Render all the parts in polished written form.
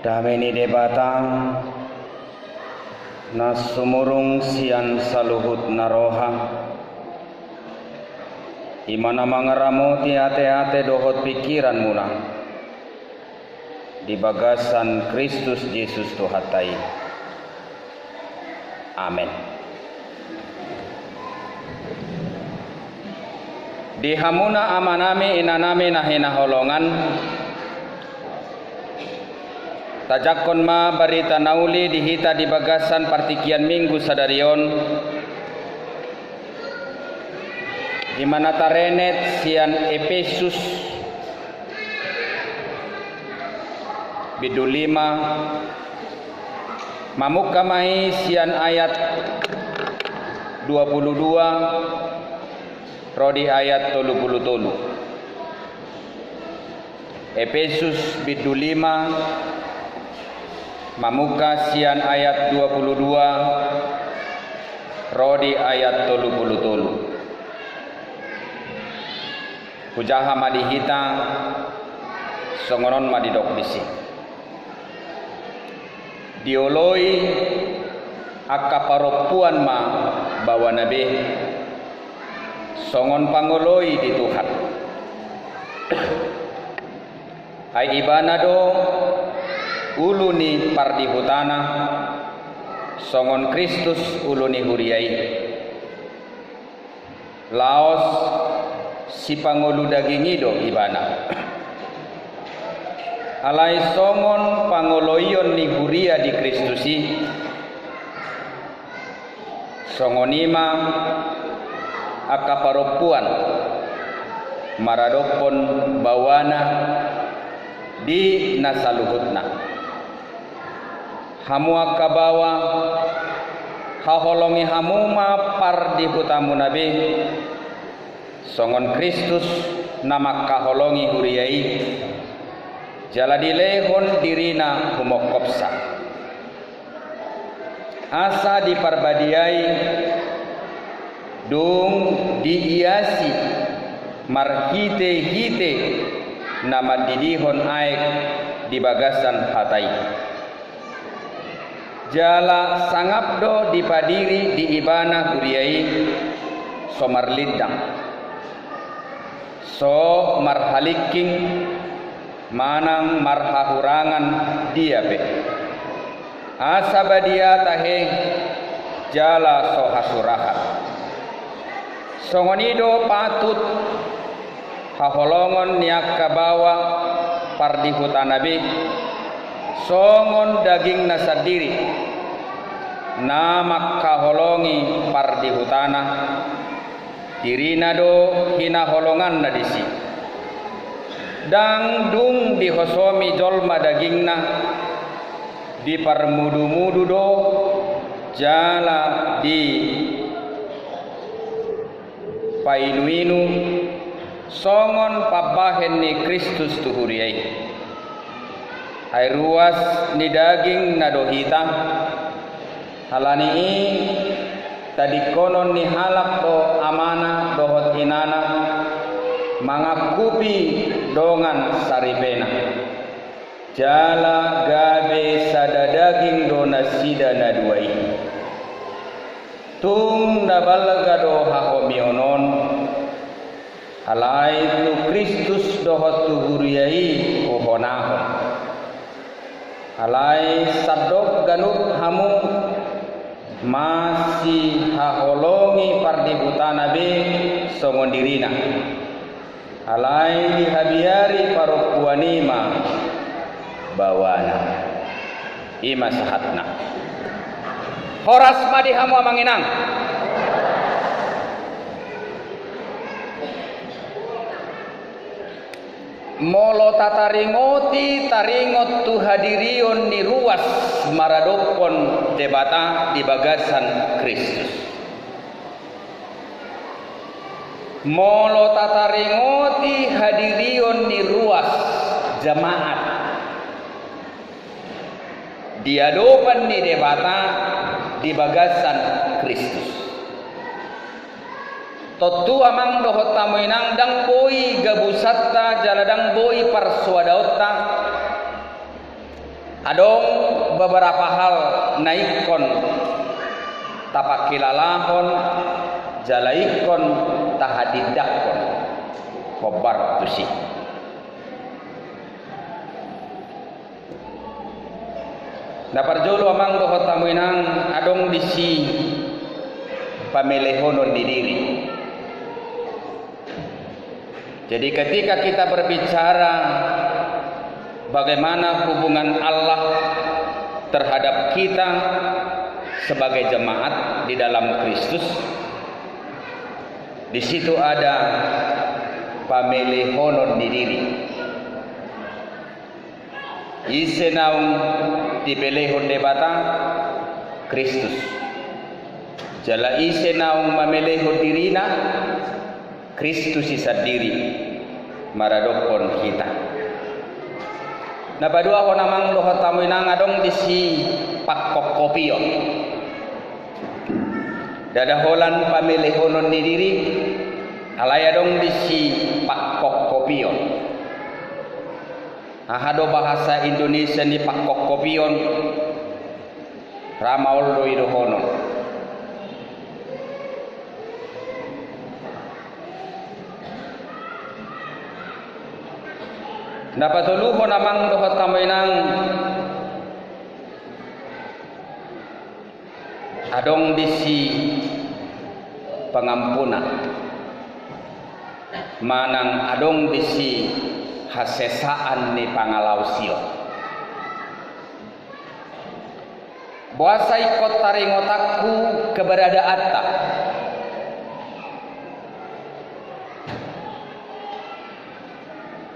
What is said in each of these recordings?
Dameni debata nasumurung sian saluhut naroha imana mangaramu ate-ate dohot pikiran muna di bagasan Kristus Yesus Tuhatai. Amin. Di hamuna amanami inanami nahina holongan tajakon ma barita nauli dihita di bagasan partikian minggu sadarion di mana tarenet sian Efesus bidu 5 mamuka mai sian ayat 22 rodi ayat 33. Efesus bidu 5 mamuka sian ayat 22 rodi ayat 33. Pujaha madihita songonon madidok bisi dioloi akaparopuan ma bawa nabi songon pangoloi di Tuhan ai ibanado uluni pardihutana songon Kristus uluni huriai laos si pangolu dagingido ibana alai songon pangoloion ni huria di Kristusi songonima akaparopuan maradopon bawana di nasaluhutna hamu akabawa haholongi hamuma pardihutamu nabi songon Kristus nama kaholongi huriai jala dilehon dirina humokopsa asa diparbadiai dung diiasi marhite-hite nama didihon aek di bagasan hatai jala sangapdo dipadiri di ibana huriai somarlidang so marhaliking manang marhahurangan dia be asabadia tahe jala so hasuraha songonido patut haholongon niak kabawa pardihutanabi songon daging nasadiri nama kaholongi pardihutana dirina do hina holongan nadisi dang dung dihosomi jolma dagingna di parmudu-mudu do jala di painuinu songon pabahen ni Kristus tuhuriai ai ruas ni daging nadohita halani tadi konon ni halak do amana dohot hinana mangakupi dongan saripena jala gabe sada daging do nasida naduai tung nabalga do hahomionon halai tu Kristus dohot tuhuriai ohonahon halai sadok ganuk hamu masih haholongi pardihutana be songondirina halai dihabiari paropuanima bawana ima sahatna horas madi hamu amanginang molo tataringoti taringot tu hadirion ni ruas maradopon debata di bagasan Kristus molo tataringoti hadirion ni ruas jamaat diadopan ni debata di bagasan Kristus Totu amang dohot tamuinang dang boi gabusatta jaladang boi parsuadaotta Adong beberapa hal naikon tapakilalahon jalaikon tahadidakon kobar tusi. Naparjolo amang dohot tamuinang adong disi pamelehonon di diri. Jadi ketika kita berbicara bagaimana hubungan Allah terhadap kita sebagai jemaat di dalam Kristus, di situ ada pamelehonon di diri. Isenaung dipelehon debata Kristus. Jala isenaung mamelehon dirina Kristus isa diri maradokon kita. Na badua ko namang dohot tamu inang adong disi pakkokopio. Dadaholan pamelehonon ni diri alay adong disi pakkokopio. Ahado bahasa Indonesia ni pakkokopion ramaul do idohono. Napatuluho namang dohot tamoinang adong disi pengampunan manang adong disi hasesaan ni pangalausio. Buasa ikot taringotakku keberadaan tak.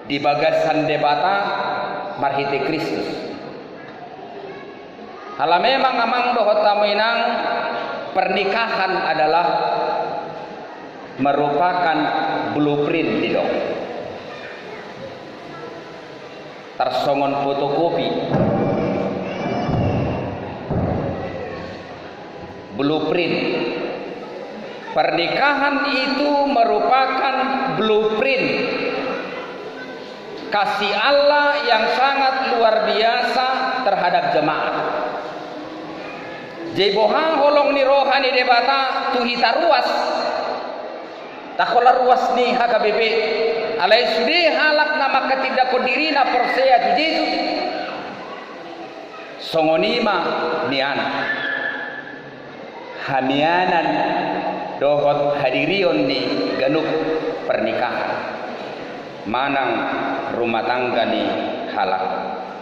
Di bagasan debata marhiti Kristus. Hala memang amang dohot tamuinang pernikahan adalah merupakan blueprint di dong. Tersongon fotokopi blueprint. Pernikahan itu merupakan blueprint kasih Allah yang sangat luar biasa terhadap jemaat. Jebohang holong ni rohani debata tuhita ruas takola ruas ni HKBP alai sudah halak nama ketidak kodirina persea di Yesus songonima nian hamianan dohot hadirion ni ganuk pernikahan manang rumah tangga ni halak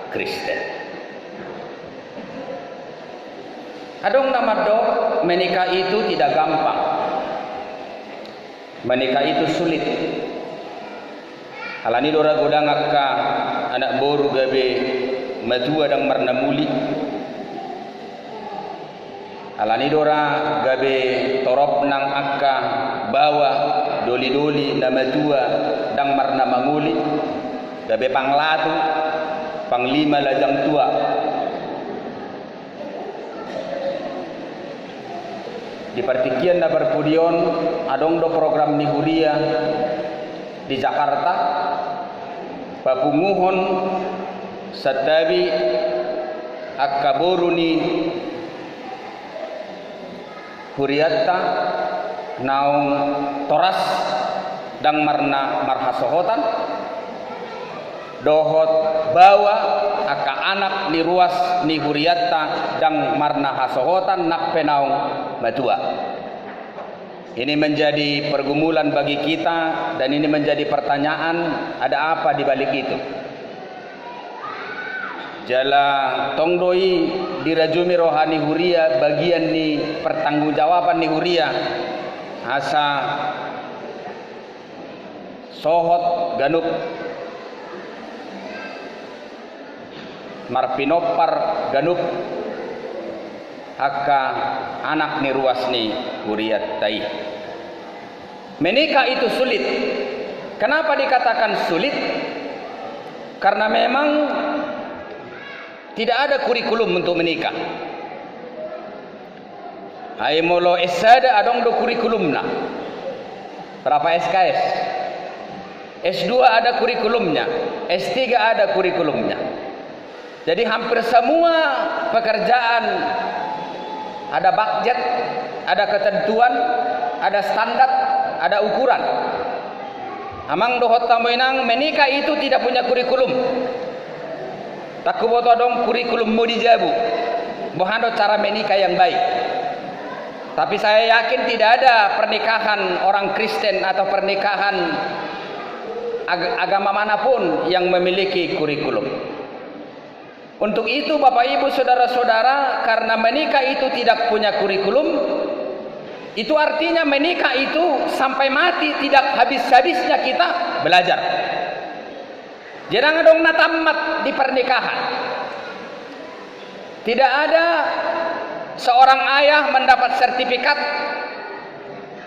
Kristen. Adong nama do menikah itu tidak gampang. Menikah itu sulit. Alani dora godang akka anak boru gabe matua dang marna muli. Alani dora gabe torop nang akka bawa doli-doli na matua dang marna manguli. Gabe panglatu panglima lajang tua. Di partikian na berpudion adong do program ni huria di Jakarta papunguhon satabi akaboru ni huriatta naung toras dang marna marhasohotan dohot bawa aka anak ni ruas ni huriatta dang marna hasohotan nak penaung matua. Ini menjadi pergumulan bagi kita dan ini menjadi pertanyaan, ada apa di balik itu? Jala tongdoi dirajumi rohani huria bagian ni pertanggungjawaban ni huria asa sohot ganuk marpinopar ganuk haka anak ni ruas ni huriat tai. Menikah itu sulit. Kenapa dikatakan sulit? Karena memang tidak ada kurikulum untuk menikah. Ai molo esada adong do kurikulumna. Berapa SKS? S2 ada kurikulumnya, S3 ada kurikulumnya. Jadi hampir semua pekerjaan ada budget, ada ketentuan, ada standar, ada ukuran. Amang dohot tamoinang menikah itu tidak punya kurikulum. Tak kuboto dong kurikulum mau dijabu. Bohando cara menikah yang baik. Tapi saya yakin tidak ada pernikahan orang Kristen atau pernikahan agama manapun yang memiliki kurikulum. Untuk itu Bapak Ibu Saudara-saudara, karena menikah itu tidak punya kurikulum, itu artinya menikah itu sampai mati tidak habis-habisnya kita belajar. Jangan dong tamat di pernikahan. Tidak ada seorang ayah mendapat sertifikat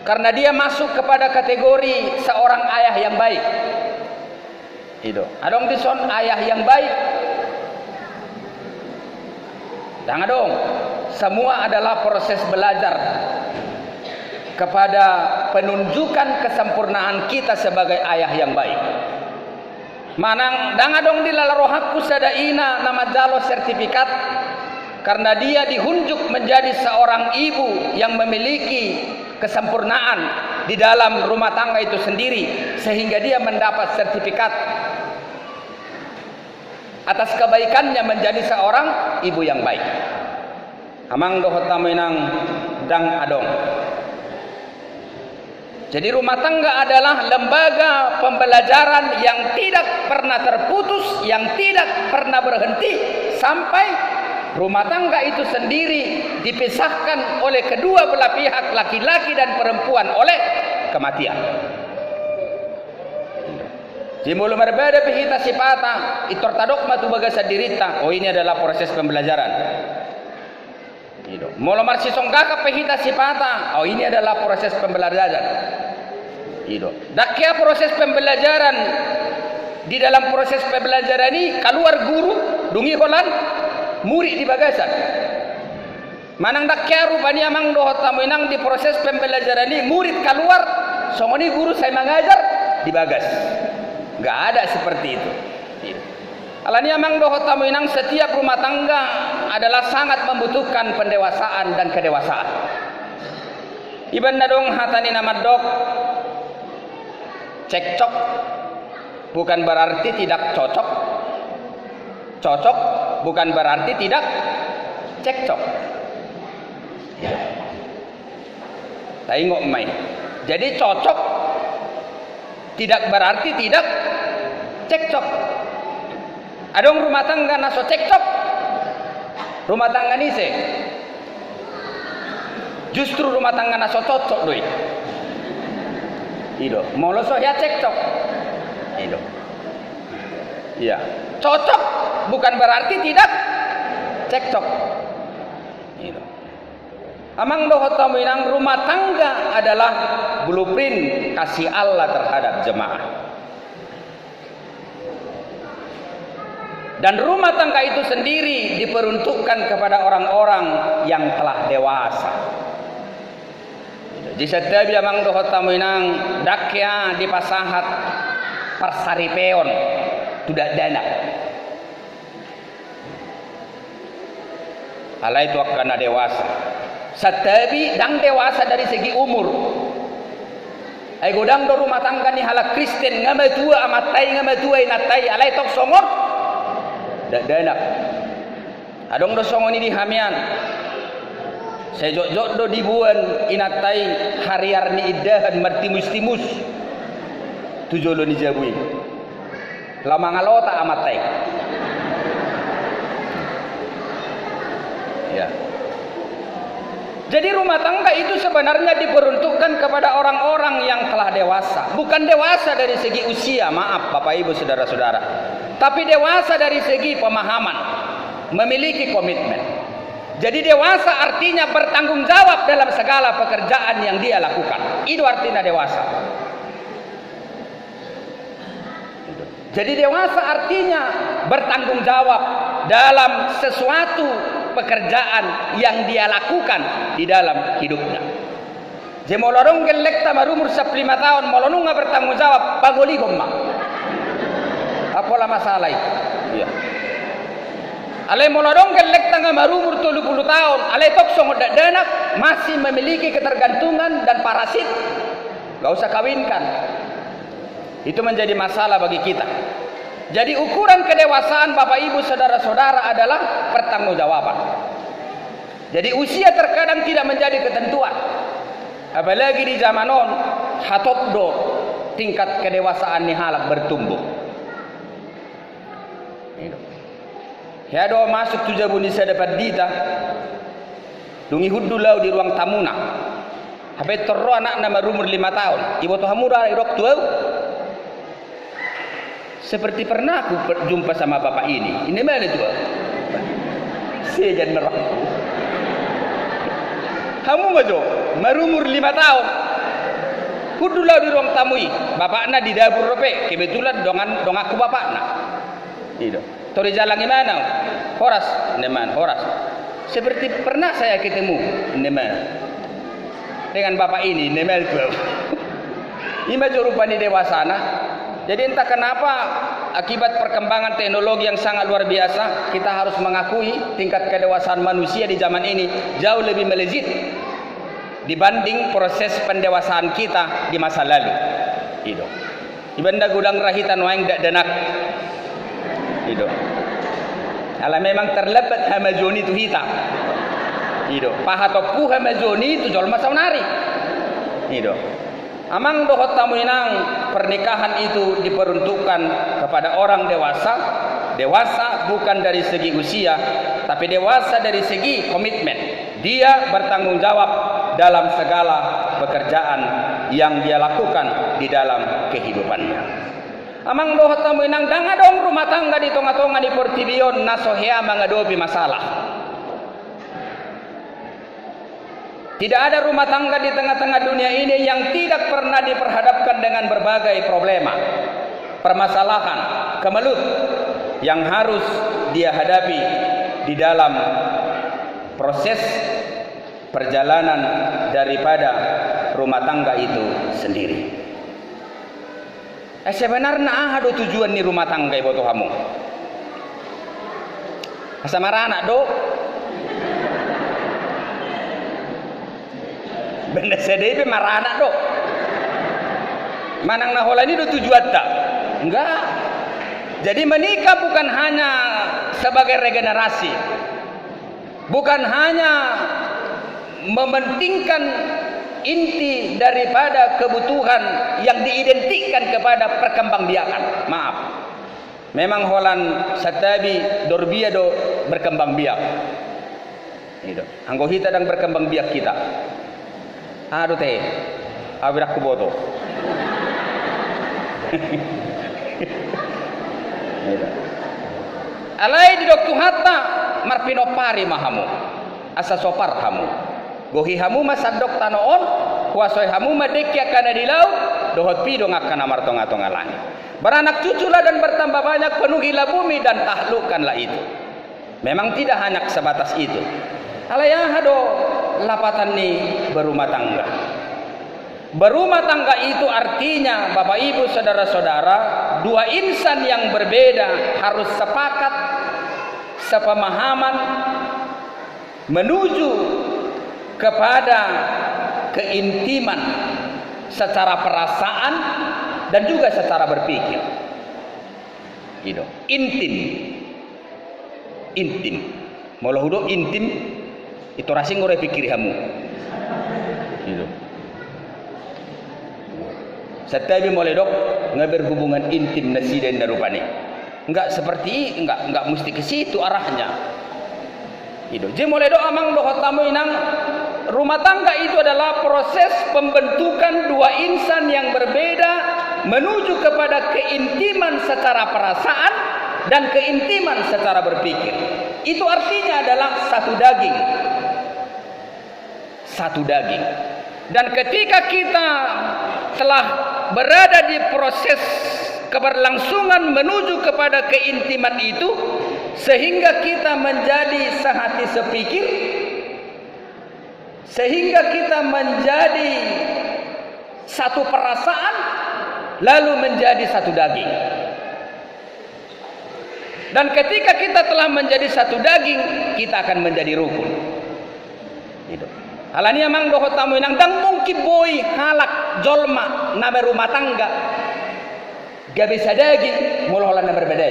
karena dia masuk kepada kategori seorang ayah yang baik. Itu. Adong dison ayah yang baik. Jangan dong. Semua adalah proses belajar kepada penunjukan kesempurnaan kita sebagai ayah yang baik. Manang dangadong dilalarohaku sadaina nama jalo sertifikat karena dia dihunjuk menjadi seorang ibu yang memiliki kesempurnaan di dalam rumah tangga itu sendiri sehingga dia mendapat sertifikat atas kebaikannya menjadi seorang ibu yang baik. Amang dohot taminang dang adong. Jadi rumah tangga adalah lembaga pembelajaran yang tidak pernah terputus, yang tidak pernah berhenti sampai rumah tangga itu sendiri dipisahkan oleh kedua belah pihak, laki-laki dan perempuan, oleh kematian. Jimulu berbeda pihita sipata, itortadok matu bagasa dirita. Oh, ini adalah proses pembelajaran. Molo marsi songgaka pehita sipata. Oh, ini adalah proses pembelajaran. Dakya proses pembelajaran. Di dalam proses pembelajaran ini keluar guru dungi holan murid di bagasan. Manang dakya rupanya amang dohot tamuinang di proses pembelajaran ini murid keluar songoni guru saya mengajar di bagas. Enggak ada seperti itu. Alani amang dohot tamuinang setiap rumah tangga adalah sangat membutuhkan pendewasaan dan kedewasaan. Iban nadong hatani nama dok cekcok bukan berarti tidak cocok. Cocok bukan berarti tidak cekcok. Tengok main. Jadi cocok tidak berarti tidak cekcok. Adong rumah tangga naso cekcok. Rumah tangga ni se. Justru rumah tangga naso cocok doi. Ido, moloso ya cekcok. Ido. Iya, cocok bukan berarti tidak cekcok. Ido. Amang dohot taminang rumah tangga adalah blueprint kasih Allah terhadap jemaah. Dan rumah tangga itu sendiri diperuntukkan kepada orang-orang yang telah dewasa. Di setiap amang dohot taminang dakya di pasahat persaripeon tidak dana. Alai itu karena dewasa. Setabi dang dewasa dari segi umur. Ai godang do rumah tangga ni halak Kristen ngama tua amatai ngama tua inatai alai tok songor. Dak dana. Adong do songoni di hamian. Sejok-jok do dibuan inatai hariar ni iddahan martimus-timus. Tujolo ni jabuin. Lama ngalota amatai. Ya. Jadi rumah tangga itu sebenarnya diperuntukkan kepada orang-orang yang telah dewasa. Bukan dewasa dari segi usia, maaf Bapak Ibu Saudara-saudara. Tapi dewasa dari segi pemahaman. Memiliki komitmen. Jadi dewasa artinya bertanggung jawab dalam segala pekerjaan yang dia lakukan. Itu artinya dewasa. Jadi dewasa artinya bertanggung jawab dalam sesuatu pekerjaan yang dia lakukan di dalam hidupnya. Jemolorong gelek tamarumur 15 tahun molonu nggak bertanggung jawab pagoli gomma. Apalah masalah itu? Iya. Alai moladong gelek tangga marumur 30 tahun. Alai tok songo danak masih memiliki ketergantungan dan parasit. Gak usah kawinkan. Itu menjadi masalah bagi kita. Jadi ukuran kedewasaan Bapak Ibu saudara-saudara adalah pertanggungjawaban. Jadi usia terkadang tidak menjadi ketentuan. Apalagi di zaman on hatopdo tingkat kedewasaan ni halak bertumbuh. Ya do masuk tu jabu ni saya dapat dita. Dungi hudulau di ruang tamuna. Hape terro anak nama umur 5 tahun. Ibu tu hamura irok tuau. Seperti pernah aku berjumpa sama bapak ini. Ini mana tu? Saya jadi neraka. Kamu majo, marumur 5 tahun. Hudulau di ruang tamui. Bapakna di dapur rope. Kebetulan dong aku bapakna. Itu. Tori jalan gimana? Horas, neman, horas. Seperti pernah saya ketemu, neman. Dengan bapak ini, neman tu. Ima rupanya dewasana. Jadi entah kenapa akibat perkembangan teknologi yang sangat luar biasa, kita harus mengakui tingkat kedewasaan manusia di zaman ini jauh lebih melejit dibanding proses pendewasaan kita di masa lalu. Itu. Ibanda gudang rahitan waeng dak denak. Itu. Ala memang terlebat hamajoni itu hitam. Itu. Pahatopu hamajoni itu jol masaunari. Itu. Amang dohot tamu inang pernikahan itu diperuntukkan kepada orang dewasa. Dewasa bukan dari segi usia, tapi dewasa dari segi komitmen. Dia bertanggung jawab dalam segala pekerjaan yang dia lakukan di dalam kehidupannya. Amang dohot tamu inang dangadong rumah tangga di tonga-tonga di Portibion nasohea menghadapi masalah. Tidak ada rumah tangga di tengah-tengah dunia ini yang tidak pernah diperhadapkan dengan berbagai problema, permasalahan, kemelut yang harus dia hadapi di dalam proses perjalanan daripada rumah tangga itu sendiri. Sebenarnya ada tujuan ni rumah tangga ibu tu kamu. Sama anak do. Benda sedih marah anak dok. Manang nahola ini do tujuan tak? Enggak. Jadi menikah bukan hanya sebagai regenerasi, bukan hanya mementingkan inti daripada kebutuhan yang diidentikan kepada perkembangbiakan. Maaf. Memang holan satabi dorbia do berkembang biak. Itu. Anggo hita dan berkembang biak kita. Aduh teh, abirak kuboto. Alai di doktu hatta marpino pari mahamu, asa sopar hamu. Gohi hamu masadok tanoon, kuasoi hamu madekya kana di laut, dohot pido ngakkan amar tonga-tonga langit. Beranak cuculah dan bertambah banyak, penuhilah bumi dan taklukkanlah itu. Memang tidak hanya sebatas itu. Alaya hado lapatan ni berumah tangga. Berumah tangga itu artinya Bapak Ibu saudara-saudara, dua insan yang berbeda harus sepakat, sepemahaman menuju kepada keintiman secara perasaan dan juga secara berpikir. Itu intim. Mula hudo intim itu rasing ngore pikir kamu. Itu. Setabi mulai dok ngaber hubungan intim nasi dan darupane. Enggak seperti enggak mesti ke situ arahnya. Itu. Jadi mulai dok amang dok tamu inang rumah tangga itu adalah proses pembentukan dua insan yang berbeda menuju kepada keintiman secara perasaan dan keintiman secara berpikir. Itu artinya adalah satu daging. Satu daging. Dan ketika kita telah berada di proses keberlangsungan menuju kepada keintiman itu, sehingga kita menjadi sehati sepikir, sehingga kita menjadi satu perasaan, lalu menjadi satu daging. Dan ketika kita telah menjadi satu daging, kita akan menjadi rukun. Itu. Alania mang doho tamu inang dang mungkin boy halak jolma nama rumah tangga. Gak bisa daging mulaholan na berbeda.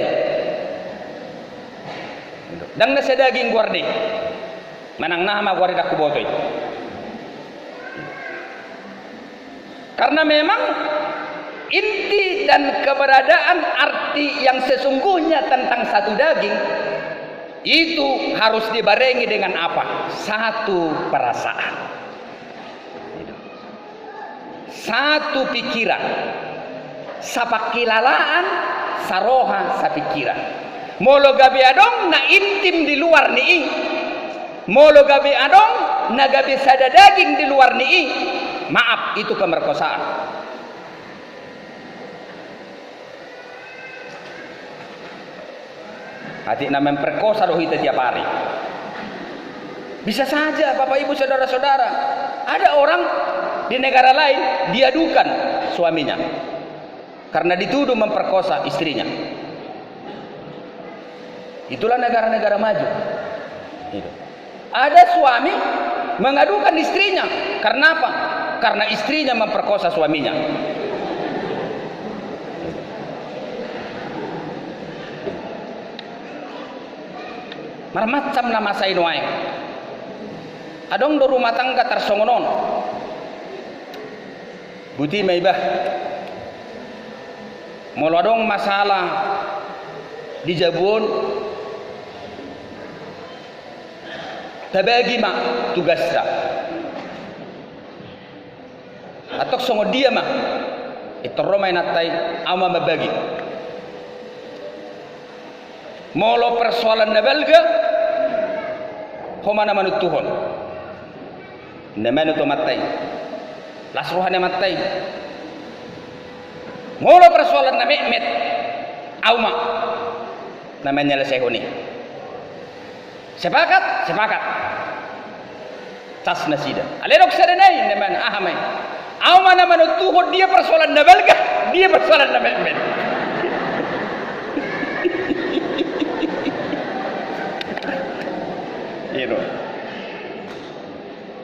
Dang nasa daging guardi. Manang nama guardi aku botoy. Karena memang inti dan keberadaan arti yang sesungguhnya tentang satu daging itu harus dibarengi dengan apa? Satu perasaan, satu pikiran, sapakilalaan, saroha sapikiran. Molo gabi adong na intim di luar ni, molo gabi adong na gabi sada daging di luar ni. Maaf, itu pemerkosaan. Hati nak memperkosa roh kita tiap hari. Bisa saja Bapak Ibu saudara-saudara, ada orang di negara lain diadukan suaminya karena dituduh memperkosa istrinya. Itulah negara-negara maju. Ada suami mengadukan istrinya karena apa? Karena istrinya memperkosa suaminya. Marmacam nama sainwae. Adong do rumah tangga tersongonon. Buti maibah. Molo adong masalah di Jabun. Tabagi mak tugas dah. Atau songo dia mah itu romai natai ama mabagi. Molo persoalan nabalga homa nama nutuhon nama nutu matai lasruhane matai. Molo persoalan na mehmet auma namanya lesehoni. Sepakat tas nasida alerok serenai nama ahamai auma nama nutuhon dia persoalan nabalga dia persoalan na mehmet.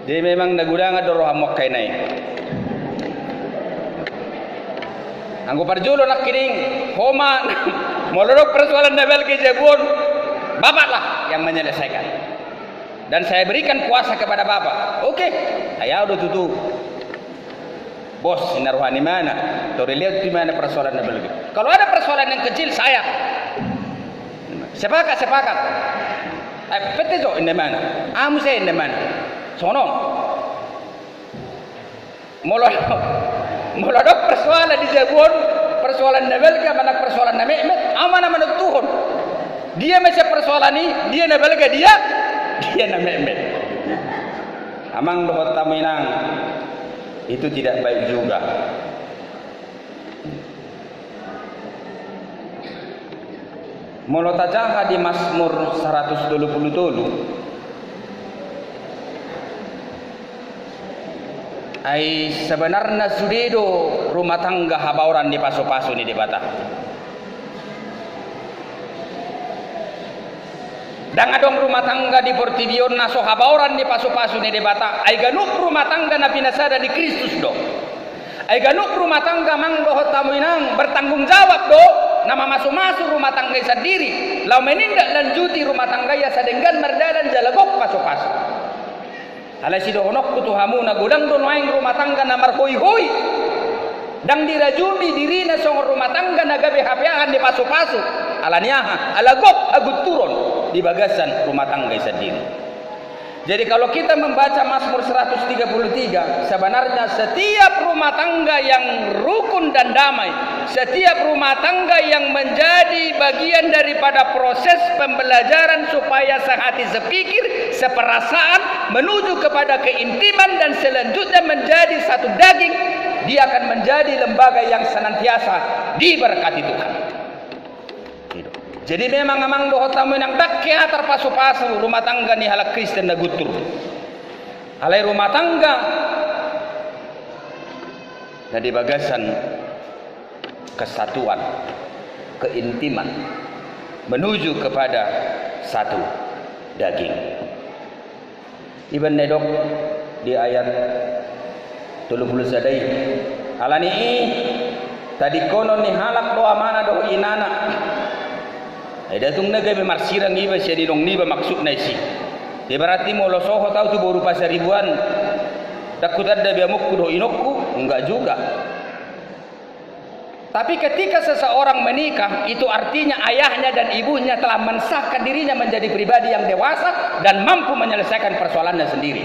Jadi memang nagudanga doro hamok kay nay. Anggo parjulo nak kiring homa molorok persoalan nabel ke Jabun, bapaklah yang menyelesaikan. Dan saya berikan kuasa kepada bapak. Oke, saya udah tutup. Bos, naruhani mana? Tori lihat di mana persoalan nabel. Kalau ada persoalan yang kecil saya sepakat. Petejo ini mana? Amu saya ini mana? Sono. Molodok persoalan di Jabun, persoalan Nabelga, mana persoalan Mehmet, amana menentukan. Dia macam persoalan ini, dia Nabelga dia Mehmet. Amang dohot taminang itu tidak baik juga. Molo tajaha di Mazmur 127 ai sebenarnya sudedo rumah tangga habauran di pasu-pasu ni di bata. Dan adong rumah tangga di Portibion naso habauran di pasu-pasu ni di bata. Ai ganuk rumah tangga na pinasada di Kristus do. Ai ganuk rumah tangga manggo hotamuinang bertanggung jawab do. Nama masuk-masuk rumah tangga sendiri. Lau menindak lanjuti rumah tangga ya sadenggan merdalan jalagok pasu-pasu. Alai sido honok kutuhamu na gudang don waing rumah tangga na marhoi-hoi. Dang dirajumi dirina song rumah tangga na gabe hapeahan di pasu-pasu. Alaniaha alagok agut turun di bagasan rumah tangga sendiri. Jadi kalau kita membaca Mazmur 133, sebenarnya setiap rumah tangga yang rukun dan damai, setiap rumah tangga yang menjadi bagian daripada proses pembelajaran supaya sehati sepikir, seperasaan, menuju kepada keintiman dan selanjutnya menjadi satu daging, dia akan menjadi lembaga yang senantiasa diberkati Tuhan. Jadi memang amang doho tamu yang dakya terpasu-pasu rumah tangga ni halak Kristen na gutur. Alai rumah tangga dari bagasan kesatuan, keintiman, menuju kepada satu daging. Ibn Nedok di ayat 30 sadai alani tadi konon ni halak doa mana do inana ada tung naga be marsiran ni ba sedi dong ni ba maksud naisi dia berarti mau lo soho tahu tu baru pasar ribuan takut ada be mukku do inokku enggak juga. Tapi ketika seseorang menikah, itu artinya ayahnya dan ibunya telah mensahkan dirinya menjadi pribadi yang dewasa dan mampu menyelesaikan persoalannya sendiri.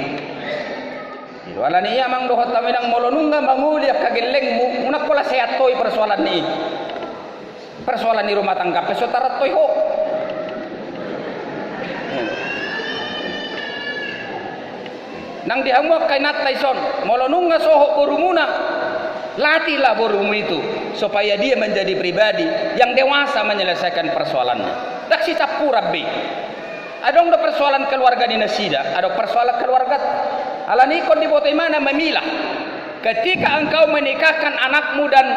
Walani iya mang dohot taminang molonunga manguliak kagellengmu munakola sehat toy persoalan ni. Persoalan di rumah tangga pesotarat toy ho. Nang dihamuak kainat laison molonunga soho borumuna. Latihlah borumu itu supaya dia menjadi pribadi yang dewasa menyelesaikan persoalannya. Tak si capu rabbi. Adong do persoalan keluarga di nasida, ada persoalan keluarga. Alani kon di botai mana memilah. Ketika engkau menikahkan anakmu dan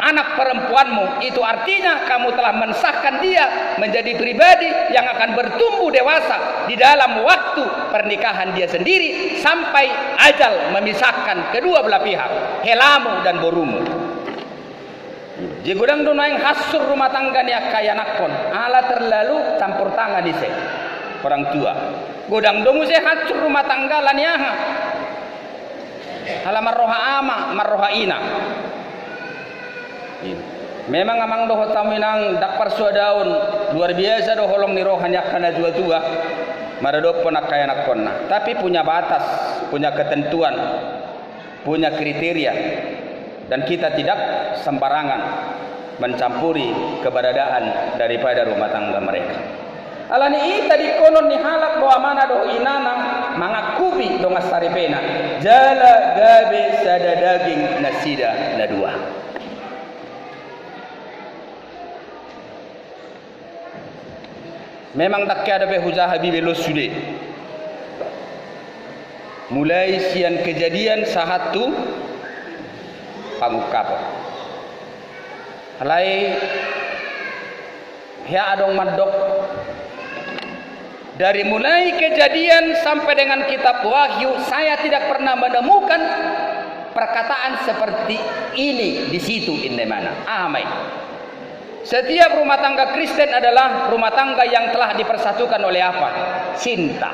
anak perempuanmu, itu artinya kamu telah mensahkan dia menjadi pribadi yang akan bertumbuh dewasa di dalam waktu pernikahan dia sendiri sampai ajal memisahkan kedua belah pihak, helamu dan borumu. Jigudang duna yang hasur rumah tangga ni kaya nakon, ala terlalu campur tangan di orang tua. Godang domu se hasur rumah tangga laniaha. Ala marroha ama, marroha ina. Memang amang doh taminang dak parsu daun luar biasa doh holong ni rohanya kana jua-jua. Marado ponak kaya nakonna. Tapi punya batas, punya ketentuan, punya kriteria. Dan kita tidak sembarangan mencampuri keberadaan daripada rumah tangga mereka. Alani tadi konon ni halak doa mana do inana mangakubi do ngasaripena jala gabe sada daging nasida nadua. Memang tak ada be hujah habibi lo sude. Mulai sian kejadian sahatu pangukap. Halai ya adong madok. Dari mulai kejadian sampai dengan kitab Wahyu, saya tidak pernah menemukan perkataan seperti ini di situ mana. Amai. Setiap rumah tangga Kristen adalah rumah tangga yang telah dipersatukan oleh apa? Cinta.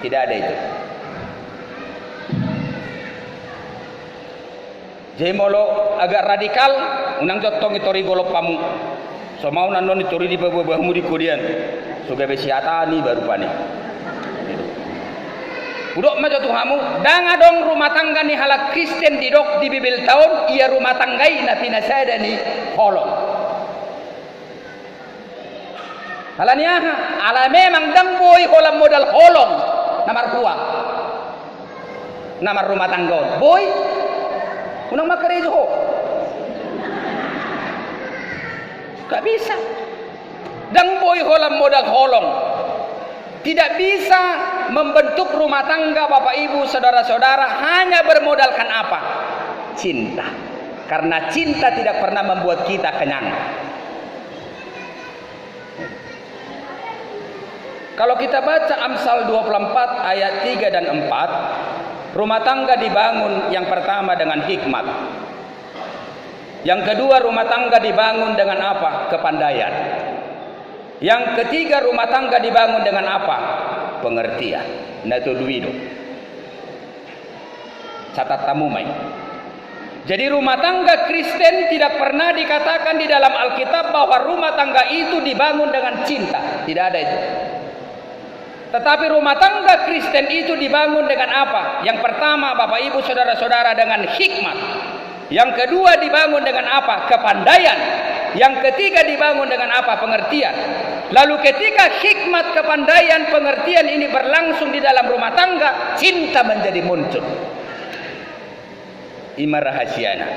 Tidak ada itu. Jadi molo agak radikal, unang jotong itori golop pamu. So mau nanon itori di bawah-bawahmu di kudian. Suga besiatani baru pani. Udok majo tuhamu, dang adong rumah tangga ni halak Kristen didok di bibil tahun, ia rumah tanggai na pinasada ni holong. Halanya ala memang dang boy holam modal holong namar kuwa. Namar rumah tangga. Boy unang makarejo ho. Gak bisa. Dan boy holam modal holong tidak bisa membentuk rumah tangga Bapak Ibu saudara-saudara hanya bermodalkan apa? Cinta. Karena cinta tidak pernah membuat kita kenyang. Kalau kita baca Amsal 24 ayat 3 dan 4, rumah tangga dibangun yang pertama dengan hikmat. Yang kedua rumah tangga dibangun dengan apa? Kepandaian. Yang ketiga rumah tangga dibangun dengan apa? Pengertian. Natu duido. Catat tamu mai. Jadi rumah tangga Kristen tidak pernah dikatakan di dalam Alkitab bahwa rumah tangga itu dibangun dengan cinta. Tidak ada itu. Tetapi rumah tangga Kristen itu dibangun dengan apa? Yang pertama Bapak Ibu saudara-saudara dengan hikmat. Yang kedua dibangun dengan apa? Kepandaian. Yang ketiga dibangun dengan apa? Pengertian. Lalu ketika hikmat, kepandaian, pengertian ini berlangsung di dalam rumah tangga, cinta menjadi muncul. Ima rahasiana.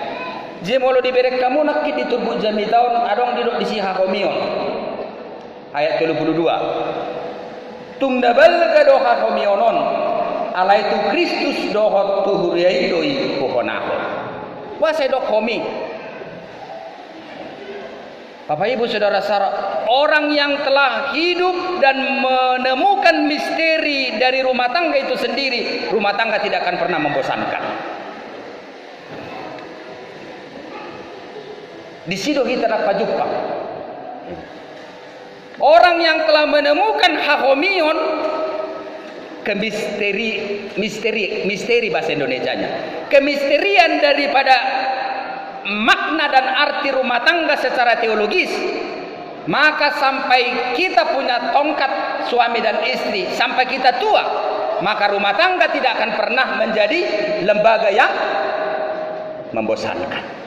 Jemolo diberek kamu nakit diturbuk jami tahun adong duduk di siha komion. Ayat 32. Tungdabal gadoha komionon. Alaitu Kristus dohot tuhuriai doi pohonaho. Wasai dok homi. Bapak Ibu Saudara-saudara, orang yang telah hidup dan menemukan misteri dari rumah tangga itu sendiri, rumah tangga tidak akan pernah membosankan. Di situ kita dapat jumpa orang yang telah menemukan hahomion, misteri bahasa Indonesianya, kemisterian daripada makna dan arti rumah tangga secara teologis, maka sampai kita punya tongkat suami dan istri, sampai kita tua, maka rumah tangga tidak akan pernah menjadi lembaga yang membosankan.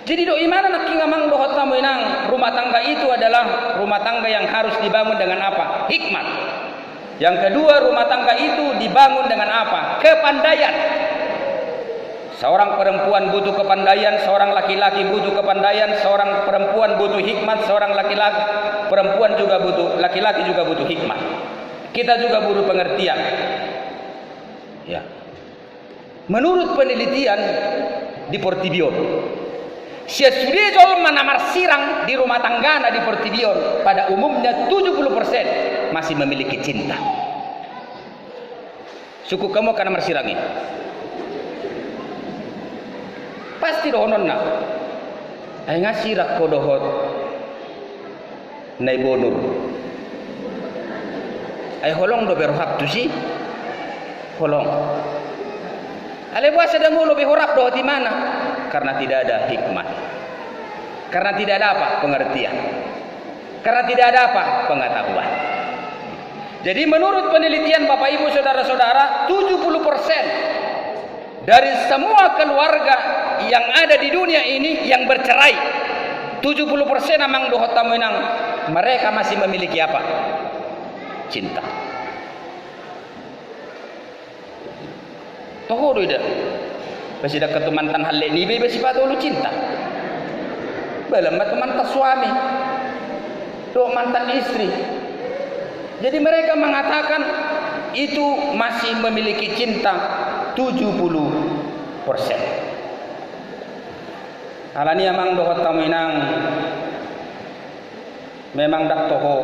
Jadi doi mana nak kingamang dohot tamu inang, rumah tangga itu adalah rumah tangga yang harus dibangun dengan apa? Hikmat. Yang kedua, rumah tangga itu dibangun dengan apa? Kepandaian. Seorang perempuan butuh kepandaian, seorang laki-laki butuh kepandaian, seorang perempuan butuh hikmat, seorang laki-laki perempuan juga butuh, laki-laki juga butuh hikmat. Kita juga butuh pengertian. Ya. Menurut penelitian di Portibion, sesudah jol manamar sirang di rumah tanggana di Portibion, pada umumnya 70% masih memiliki cinta. Suku kamu akan namar sirangi. Pasti dohonon nak. Ay ngasirak ko dohot nay bonur. Ay holong do berhak tu si. Holong. Ale buasa dan mulu berhorap dohot di mana? Karena tidak ada hikmat. Karena tidak ada apa? Pengertian. Karena tidak ada apa? Pengetahuan. Jadi menurut penelitian Bapak Ibu Saudara-saudara, 70% dari semua keluarga yang ada di dunia ini yang bercerai, 70% amang dohot tamu inang, mereka masih memiliki apa? Cinta. Toh dah. Besi dah ketemu mantan halik ni besi patut lu cinta. Belum mantan suami, dok mantan istri. Jadi mereka mengatakan itu masih memiliki cinta 70%. Alani amang dohot tamu inang memang dak toho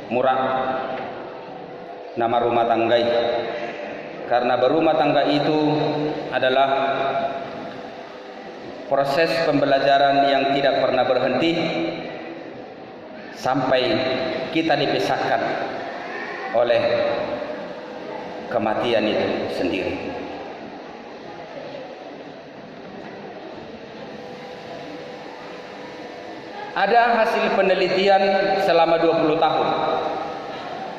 murah nama rumah tanggai. Karena berumah tangga itu adalah proses pembelajaran yang tidak pernah berhenti sampai kita dipisahkan oleh kematian itu sendiri. Ada hasil penelitian selama 20 tahun.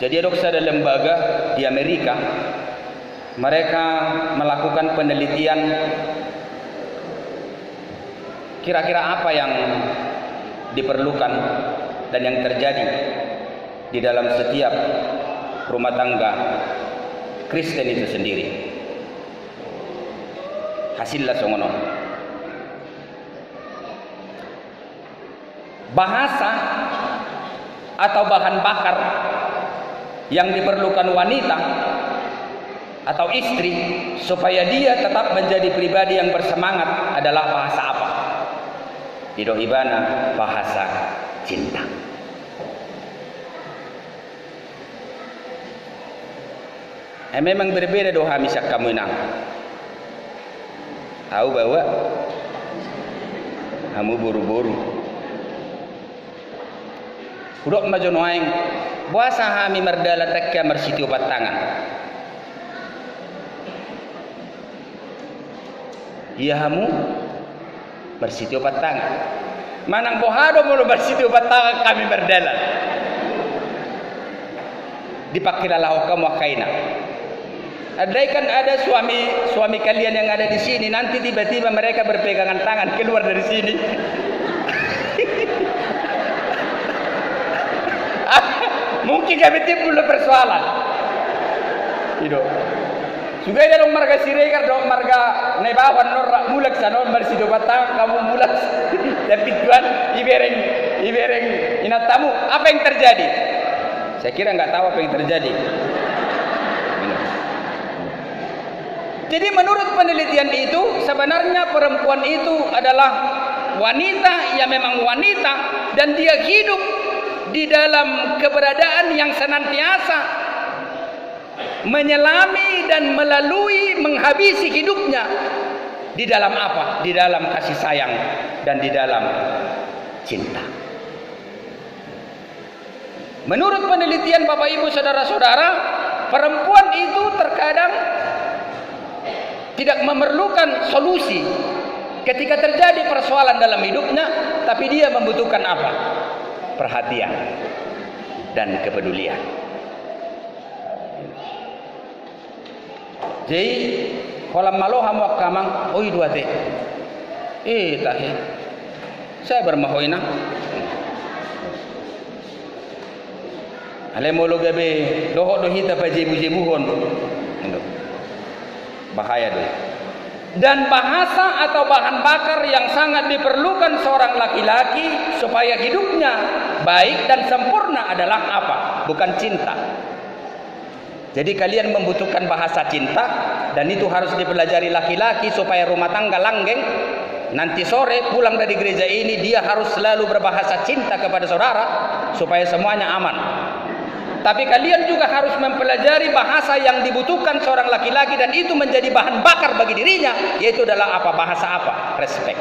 Jadi ada lembaga di Amerika, mereka melakukan penelitian kira-kira apa yang diperlukan dan yang terjadi di dalam setiap rumah tangga Kristen itu sendiri. Hasilnya songono. Bahasa atau bahan bakar yang diperlukan wanita atau istri supaya dia tetap menjadi pribadi yang bersemangat adalah bahasa apa? Didohibana bahasa cinta. Memang berbeda doa misak kamu nang. Tahu bahwa kamu buru-buru. Udok majon waeng bahasa hami merdala tekya mersiti obat tangan. Iya kamu bersiti obat tangan. Manang bohado mulu bersiti obat tangan kami berdalan. Dipakiralah kamu kaina. Andai kan ada suami kalian yang ada di sini, nanti tiba-tiba mereka berpegangan tangan keluar dari sini. Mungkin kami timbul persoalan. Itu. Juga ada dong marga siregar dong marga nebawan nor mulak sanon bersih batang kamu mulak tapi tuan ibereng inatamu apa yang terjadi? Saya kira nggak tahu apa yang terjadi. Jadi menurut penelitian itu sebenarnya perempuan itu adalah wanita, ya memang wanita, dan dia hidup di dalam keberadaan yang senantiasa menyelami dan melalui menghabisi hidupnya di dalam apa? Di dalam kasih sayang dan di dalam cinta. Menurut penelitian Bapak Ibu saudara-saudara, perempuan itu terkadang tidak memerlukan solusi ketika terjadi persoalan dalam hidupnya, tapi dia membutuhkan apa? Perhatian dan kepedulian. Jadi kalau malu hamu kamang, oi dua teh, tahe, saya bermahoina. Ale molo gabe doho dohita pajebu-jebuhon. Bahaya deh. Dan bahasa atau bahan bakar yang sangat diperlukan seorang laki-laki supaya hidupnya baik dan sempurna adalah apa? Bukan cinta. Jadi kalian membutuhkan bahasa cinta, dan itu harus dipelajari laki-laki supaya rumah tangga langgeng. Nanti sore pulang dari gereja ini dia harus selalu berbahasa cinta kepada saudara supaya semuanya aman. Tapi kalian juga harus mempelajari bahasa yang dibutuhkan seorang laki-laki, dan itu menjadi bahan bakar bagi dirinya, yaitu adalah apa? Bahasa apa? Respect.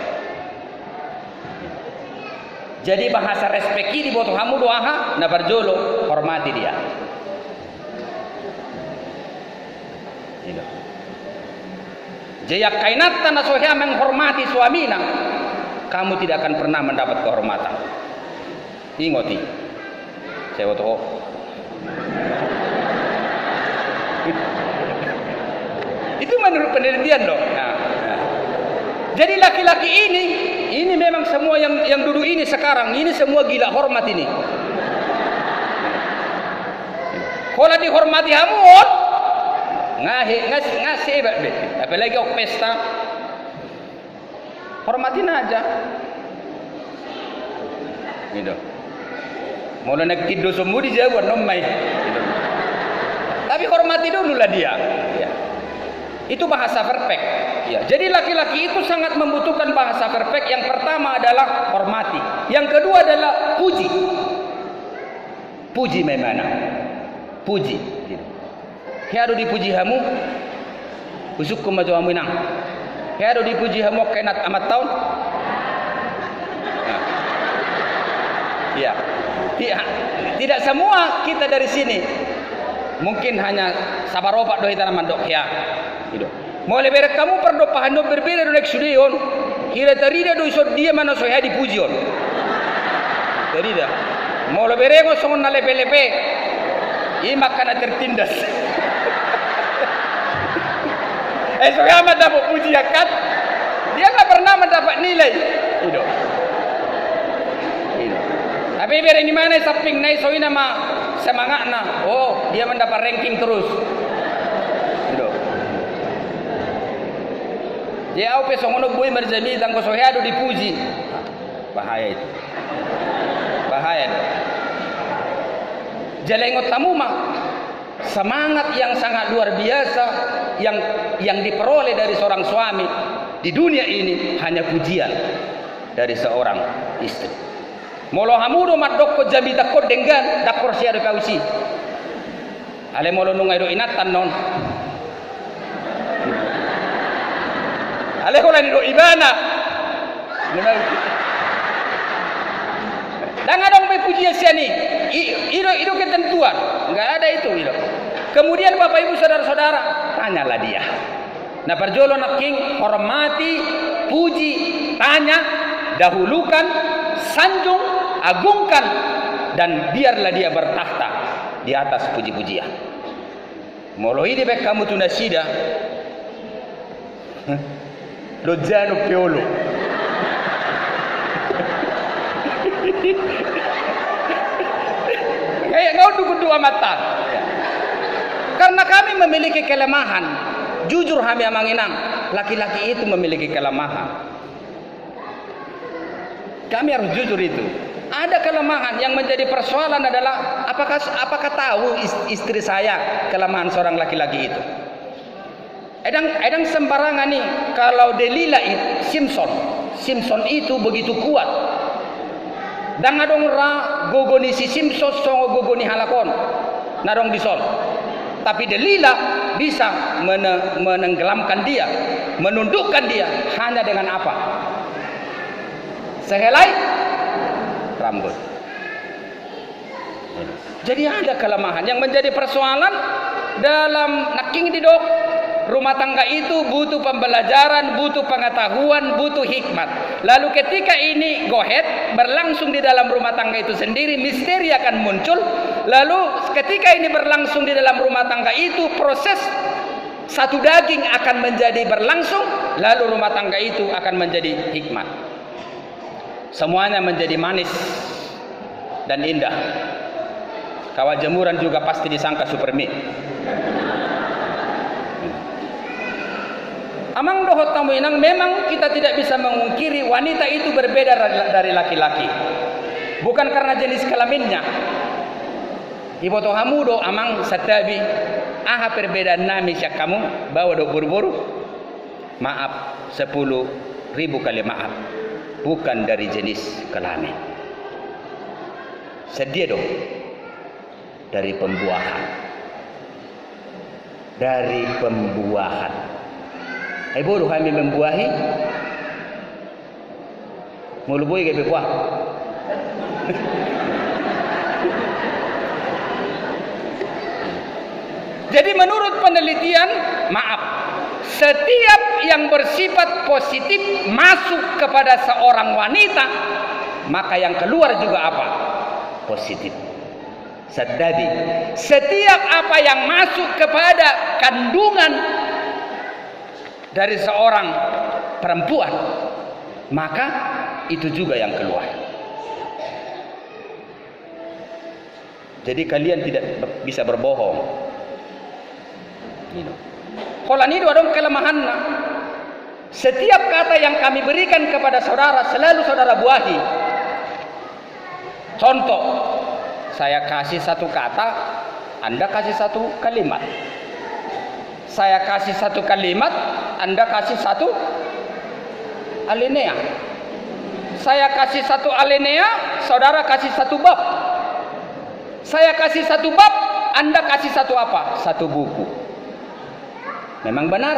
Jadi bahasa respect ini butuh kamu doaha, na berjolo, hormati dia. Jika kainatan nasohya menghormati suamina, kamu tidak akan pernah mendapat kehormatan. Ingoti, saya tahu. Itu menurut penelitian loh. Nah. Jadi laki-laki ini memang semua yang duduk ini sekarang ini semua gila hormat ini. Kalau dihormati hamun, ngasih apalagi ok pesta, hormatin aja. Gitu. Mau naik tidur semua di Jawa nomai. Gitu. Tapi hormati dulu lah dia. Ya. Itu bahasa perfect. Ya. Jadi laki-laki itu sangat membutuhkan bahasa perfect. Yang pertama adalah hormati. Yang kedua adalah puji. Puji memang. Puji. Gitu. Hiadu dipuji hamu, usukku maju hamu inang. Hiadu dipuji hamu kenat amat tahun. Ya. Tidak semua kita dari sini. Mungkin hanya sabar opak dohi tanaman dok ya. Gitu. Mau lebih kamu perdopahan do berbeda do leksudion. Kira terida do isod dia mana soya dipuji on. Terida. Mau lebih rego songon na lepe-lepe. Ini makana tertindas. Soya amat dapat puji kan? Dia nggak pernah mendapat nilai. Gitu. Tapi biar ini mana saping nai soina ma semangat na. Oh, dia mendapat ranking terus. Gitu. Dia au pesongono boy merjami tangko sohado dipuji. Bahaya itu. Bahaya. Jalengot tamu mah semangat yang sangat luar biasa yang diperoleh dari seorang suami di dunia ini hanya pujian dari seorang istri. Molo hamudo mat dokko jabi takko denggan dakor sia do kausi. Ale molo nungay do inatan non. Ale ko lani do ibana. Dan ada orang pujian sia ni. Itu ketentuan. Enggak ada itu. Kemudian Bapak Ibu saudara-saudara, tanyalah dia. Nah perjolo nak king hormati, puji, tanya, dahulukan, sanjung, agungkan, dan biarlah dia bertakhta di atas puji-pujian. Molo ini bek kamu tuna sida. Lojano piolo. Kayak kau dua mata. Karena kami memiliki kelemahan. Jujur kami amanginang, laki-laki itu memiliki kelemahan. Kami harus jujur itu. Ada kelemahan yang menjadi persoalan adalah apakah tahu istri saya kelemahan seorang laki-laki itu? Edang sembarangan nih kalau Delila Simpson Simpson itu begitu kuat. Dan adong ra gogoni si Simpson songo gogoni halakon. Narong disol. Tapi Delila bisa menenggelamkan dia, menundukkan dia hanya dengan apa? Sehelai rambut. Jadi ada kelemahan yang menjadi persoalan dalam naking didok. Rumah tangga itu butuh pembelajaran, butuh pengetahuan, butuh hikmat. Lalu ketika ini gohet berlangsung di dalam rumah tangga itu sendiri, misteri akan muncul. Lalu ketika ini berlangsung di dalam rumah tangga itu, proses satu daging akan menjadi berlangsung. Lalu rumah tangga itu akan menjadi hikmat. Semuanya menjadi manis dan indah. Kawat jemuran juga pasti disangka supermi. Amang dohot tamu inang, memang kita tidak bisa mengungkiri wanita itu berbeda dari laki-laki. Bukan karena jenis kelaminnya. Ibu toh hamudo amang satabi. Aha perbedaan nami syak kamu bawa do buru-buru. Maaf 10.000 kali maaf. Bukan dari jenis kelamin. Sedia dong. Dari pembuahan. Dari pembuahan. Bodoh kami membuahi. Mulubui ke buah. Jadi menurut penelitian, maaf, setiap yang bersifat positif masuk kepada seorang wanita, maka yang keluar juga apa? Positif. Sadadi, setiap apa yang masuk kepada kandungan dari seorang perempuan, maka itu juga yang keluar. Jadi kalian tidak bisa berbohong. Kalau ini ada kelemahan. Setiap kata yang kami berikan kepada saudara selalu saudara buahi. Contoh, saya kasih satu kata, Anda kasih satu kalimat. Saya kasih satu kalimat, Anda kasih satu alinea. Saya kasih satu alinea, saudara kasih satu bab. Saya kasih satu bab, Anda kasih satu apa? Satu buku. Memang benar,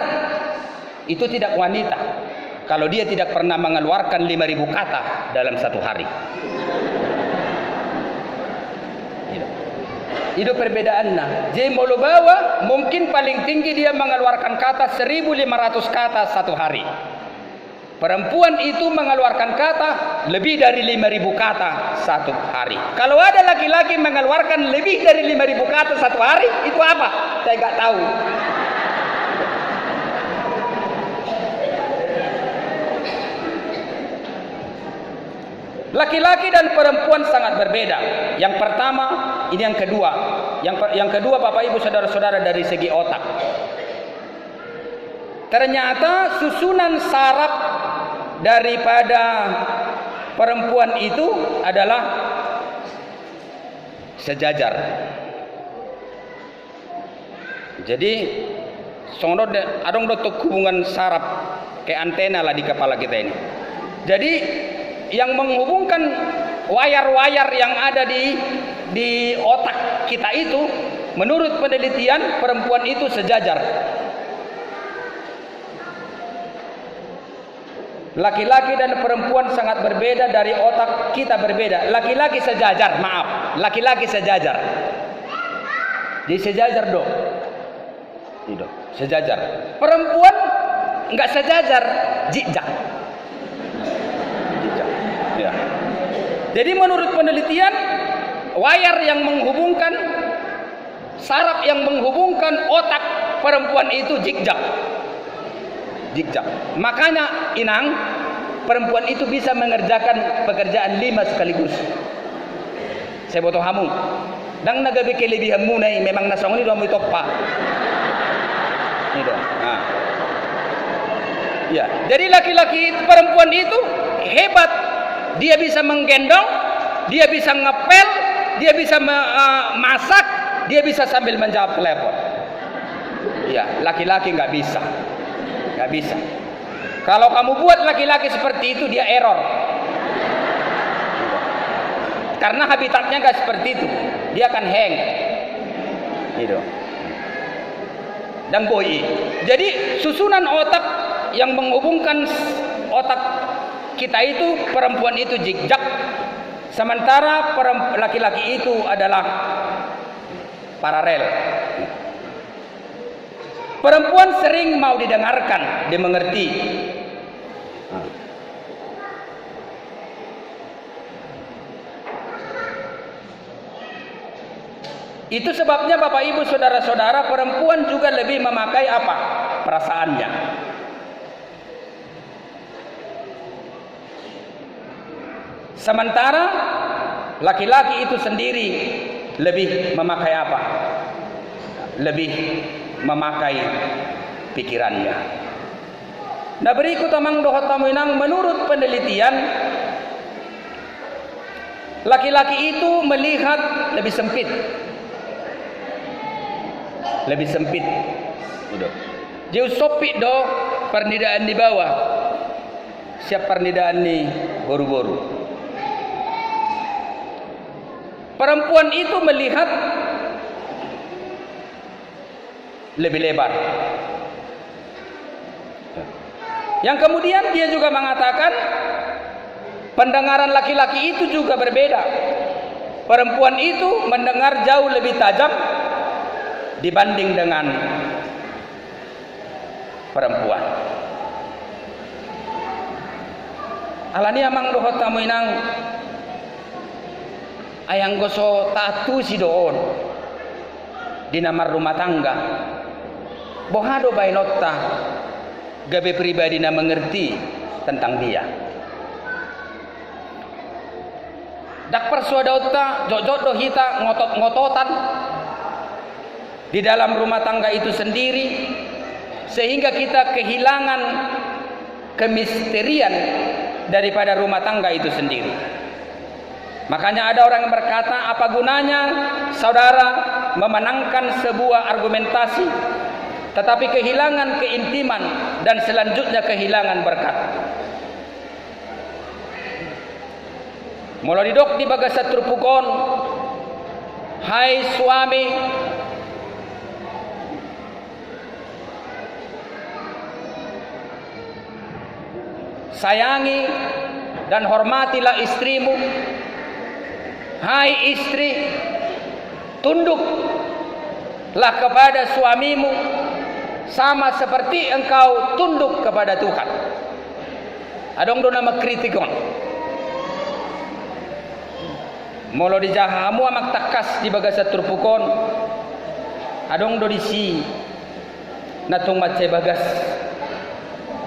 itu tidak wanita kalau dia tidak pernah mengeluarkan 5.000 kata dalam satu hari. Itu perbedaannya. Jadi mau bawa mungkin paling tinggi dia mengeluarkan kata 1.500 kata satu hari. Perempuan itu mengeluarkan kata lebih dari 5.000 kata satu hari. Kalau ada laki-laki mengeluarkan lebih dari 5.000 kata satu hari, itu apa? Saya nggak tahu. Laki-laki dan perempuan sangat berbeda. Yang pertama, ini yang kedua. Yang kedua Bapak Ibu Saudara-saudara dari segi otak. Ternyata susunan saraf daripada perempuan itu adalah sejajar. Jadi sonod adong dotok hubungan saraf kayak antena lah di kepala kita ini. Jadi yang menghubungkan wayar-wayar yang ada di otak kita itu, menurut penelitian perempuan itu sejajar. Laki-laki dan perempuan sangat berbeda, dari otak kita berbeda. Laki-laki sejajar, maaf, laki-laki sejajar. Jadi sejajar dong, tidak sejajar. Perempuan nggak sejajar, jijak. Ya. Jadi menurut penelitian, wayar yang menghubungkan, saraf yang menghubungkan otak perempuan itu zigzag. Zigzag. Makanya inang, perempuan itu bisa mengerjakan pekerjaan 5 sekaligus. Saya butuh hamu. Dan nagabi kelebihan munai memang nasong ini doang itokpa. Ini dong. Nah. Ya, jadi laki-laki perempuan itu hebat. Dia bisa menggendong, dia bisa ngepel, dia bisa masak, dia bisa sambil menjawab telepon. Ya, laki-laki nggak bisa, nggak bisa. Kalau kamu buat laki-laki seperti itu, dia error. Karena habitatnya nggak seperti itu, dia akan hang, gitu. Dan boi. Jadi susunan otak yang menghubungkan otak kita itu, perempuan itu zigzag, sementara laki-laki itu adalah paralel. Perempuan sering mau didengarkan, dimengerti. Itu sebabnya Bapak Ibu saudara-saudara, perempuan juga lebih memakai apa? Perasaannya. Sementara laki-laki itu sendiri lebih memakai apa? Lebih memakai pikirannya. Nah, berikut amang dohot tamuinang, menurut penelitian, laki-laki itu melihat lebih sempit. Lebih sempit. Jauh sopik do pernidaan di bawah. Siap pernidaan nih boru-boru. Perempuan itu melihat lebih lebar. Yang kemudian dia juga mengatakan pendengaran laki-laki itu juga berbeda. Perempuan itu mendengar jauh lebih tajam dibanding dengan perempuan. Alani amang dohot tamu inang ayang goso tatu si doon di namar rumah tangga. Bohado bainota gabe pribadi na mengerti tentang dia. Dak persuadauta jojot hita ngotot-ngototan di dalam rumah tangga itu sendiri, sehingga kita kehilangan kemisterian daripada rumah tangga itu sendiri. Makanya ada orang yang berkata, apa gunanya saudara memenangkan sebuah argumentasi tetapi kehilangan keintiman dan selanjutnya kehilangan berkat. Mulai didok di bagasat trupukon, hai suami, sayangi dan hormatilah istrimu. Hai istri, tunduklah kepada suamimu sama seperti engkau tunduk kepada Tuhan. Adong do nama kritikon. Molo di jahamu amak takas di bagasat turpukon. Adong do disi natung macai bagas.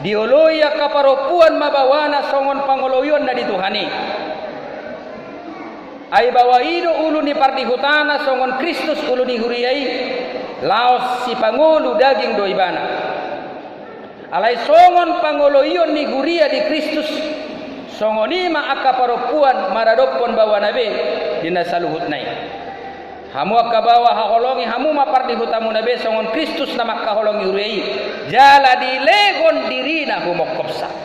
Dioloya kaparopuan mabawana songon pangoloyon na dituhani. Ay bawaido ulu ni parti hutana songon Kristus ulu ni huriyai laos si pangulu daging do ibana. Alay songon pangoloyon ni huria di Kristus songonima akaparopuan maradopon bawa nabe dinasaluhut nai. Hamu akabawa haholongi hamu maparti hutamu nabe songon Kristus nama kaholongi huriyai jala dilegon dirina humokopsa.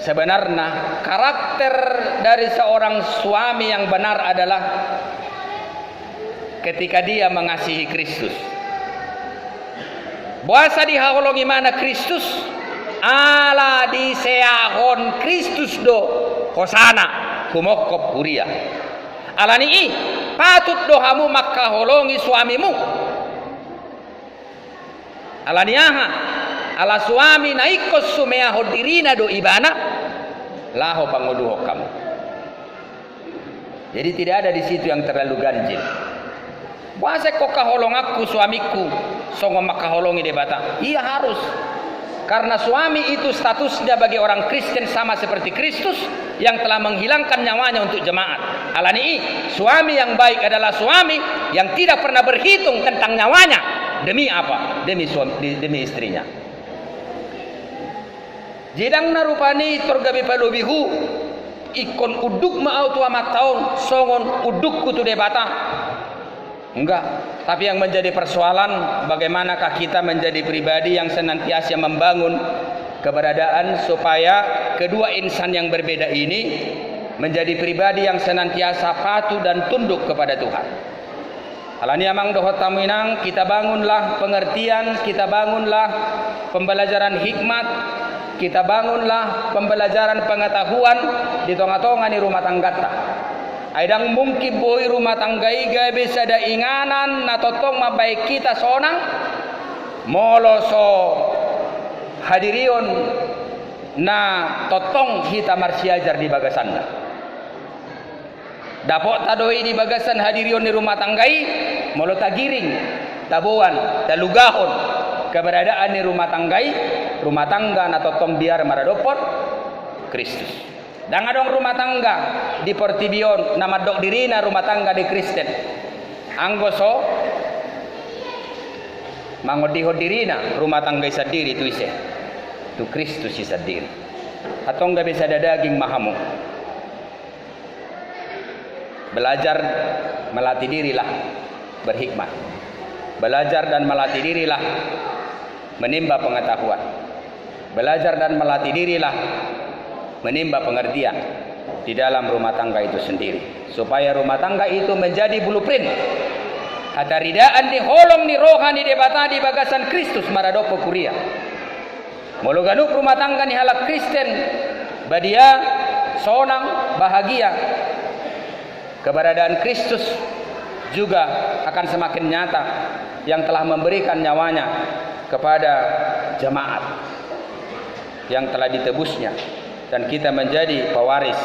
Sebenarnya karakter dari seorang suami yang benar adalah ketika dia mengasihi Kristus. Buasa dihaholongi mana Kristus? Ala diseahon Kristus do hosana humokop huria. Alani patut do hamu makaholongi suamimu. Alani aha ala suami naikos sumea hodirina do ibana laho pangoduho kamu. Jadi tidak ada di situ yang terlalu ganjil. Buase kok kaholong aku suamiku songo makaholongi debata. Iya harus. Karena suami itu statusnya bagi orang Kristen sama seperti Kristus yang telah menghilangkan nyawanya untuk jemaat. Alani suami yang baik adalah suami yang tidak pernah berhitung tentang nyawanya. Demi apa? Demi istrinya. Jidang narupani torgabi palubihu ikon uduk maau tua mataon songon uduk kutu debata Enggak. Tapi yang menjadi persoalan, bagaimanakah kita menjadi pribadi yang senantiasa membangun keberadaan supaya kedua insan yang berbeda ini menjadi pribadi yang senantiasa patuh dan tunduk kepada Tuhan. Alani amang dohot tamuinang, kita bangunlah pengertian, kita bangunlah pembelajaran hikmat, kita bangunlah pembelajaran pengetahuan di tonga-tonga ni rumah tangga ta. Aidang mungkin boy rumah tangga iga bisa ada inganan na totong mabaik kita sonang moloso hadirion na totong kita marsiajar di bagasan. Dapot tadoi di bagasan hadirion di rumah tanggai molo tagiring tabuan talugahon keberadaan di rumah tangga na totong biar maradopot Kristus. Dan adong rumah tangga di Portibion nama dok dirina rumah tangga di Kristen. Anggoso mangodiho dirina rumah tangga sadiri tu ise. Tu Kristus sadiri. Atau enggak bisa ada daging mahamu. Belajar melatih dirilah berhikmat. Belajar dan melatih dirilah menimba pengetahuan. Belajar dan melatih dirilah menimba pengertian di dalam rumah tangga itu sendiri, supaya rumah tangga itu menjadi blueprint hataridaan di holong ni rohani debata di bagasan Kristus maradopo kuria mologanuk rumah tangga ni halak Kristen badia sonang bahagia. Keberadaan Kristus juga akan semakin nyata yang telah memberikan nyawanya kepada jemaat yang telah ditebusnya, dan kita menjadi pewaris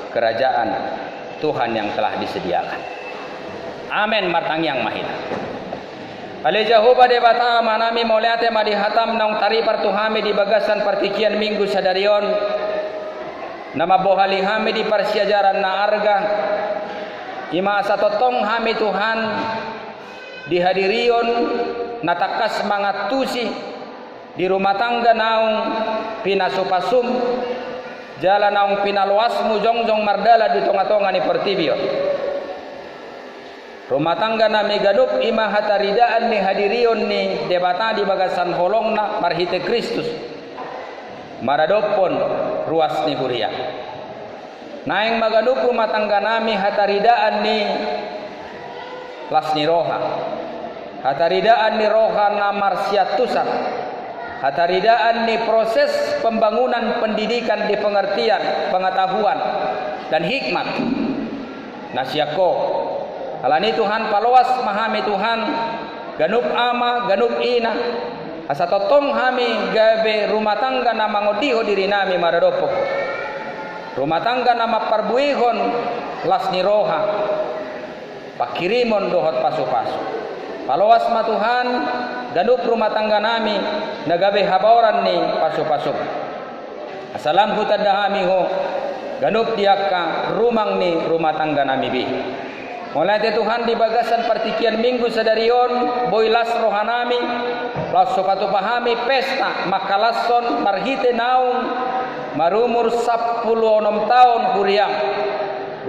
kerajaan Tuhan yang telah disediakan. Amin martang yang mahina. Ale Jehovah debata manami moliate madihatam naung tari partuhami di bagasan partikian minggu sadarion nama bohali hami di persiajaran na arga ima satotong hami Tuhan dihadirion natakas mangatusi di rumah tangga naung pinasupasum jalan naung pinaluasmu jongjong mardala di tonga-tonga ni Portibio. Rumah tangga nami gadup ima hataridaan ni hadirion ni debata di bagasan holongna marhite Kristus maradopon ruas ni huria. Naing magadup rumah tangga nami hataridaan ni lasni roha. Hataridaan ni roha na marsiatusan. Hataridaan ni proses pembangunan pendidikan di pengertian, pengetahuan dan hikmat. Nasyako. Alani Tuhan paloas mahami Tuhan ganup ama, ganup ina. Asa totong hami gabe rumah tangga na mangodiho diri nami maradopok. Rumah tangga nama parbuihon lasni roha pakirimon dohot pasu-pasu. Paloas ma Tuhan ganup rumah tangga nami nagabe habaoran ni pasu-pasu. Assalam hutadahami ho ganup diaka rumang ni rumah tangga nami bi. Mulai Tuhan di bagasan partikian minggu sadarion boilas rohanami las sopatu pahami pesta makalason marhite naung marumur 10 tahun huriam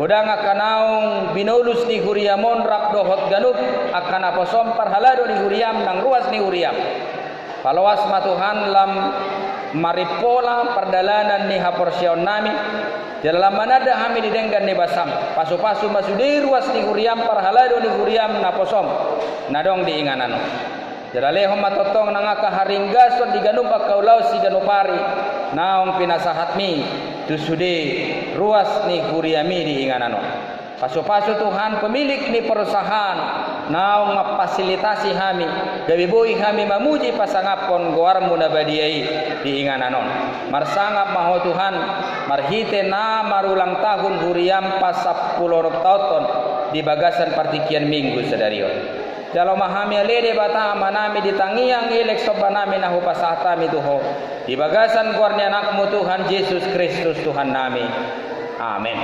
godang akan naung binulus ni huriamon rak dohot ganup akan aposom parhalado ni huriam nang ruas ni huriam palawas ma Tuhan lam maripola perdalanan ni haporsion nami dalam manada hami didenggan ni basam pasu-pasu masudi ruas ni huriam parhalado ni huriam naposom nadong diinganan jalaleho matotong nangaka haringgason diganupa kaulau si ganupari naong pinasahatmi tusude ruas ni huriami diinganano pasu-pasu Tuhan pemilik ni perusahaan naong mafasilitasi hami gabiboy hami mamuji pasangapon goarmu nabadiai diingananon marsangap maho Tuhan marhite na marulang tahun huriam pasapulor tahun di bagasan partikian minggu sadarion. Kalau mahami alede bata manami ditangiang ilek sobanami nahu pasatami tuho di bagasan kuarnya anakmu Tuhan Yesus Kristus Tuhan nami. Amin.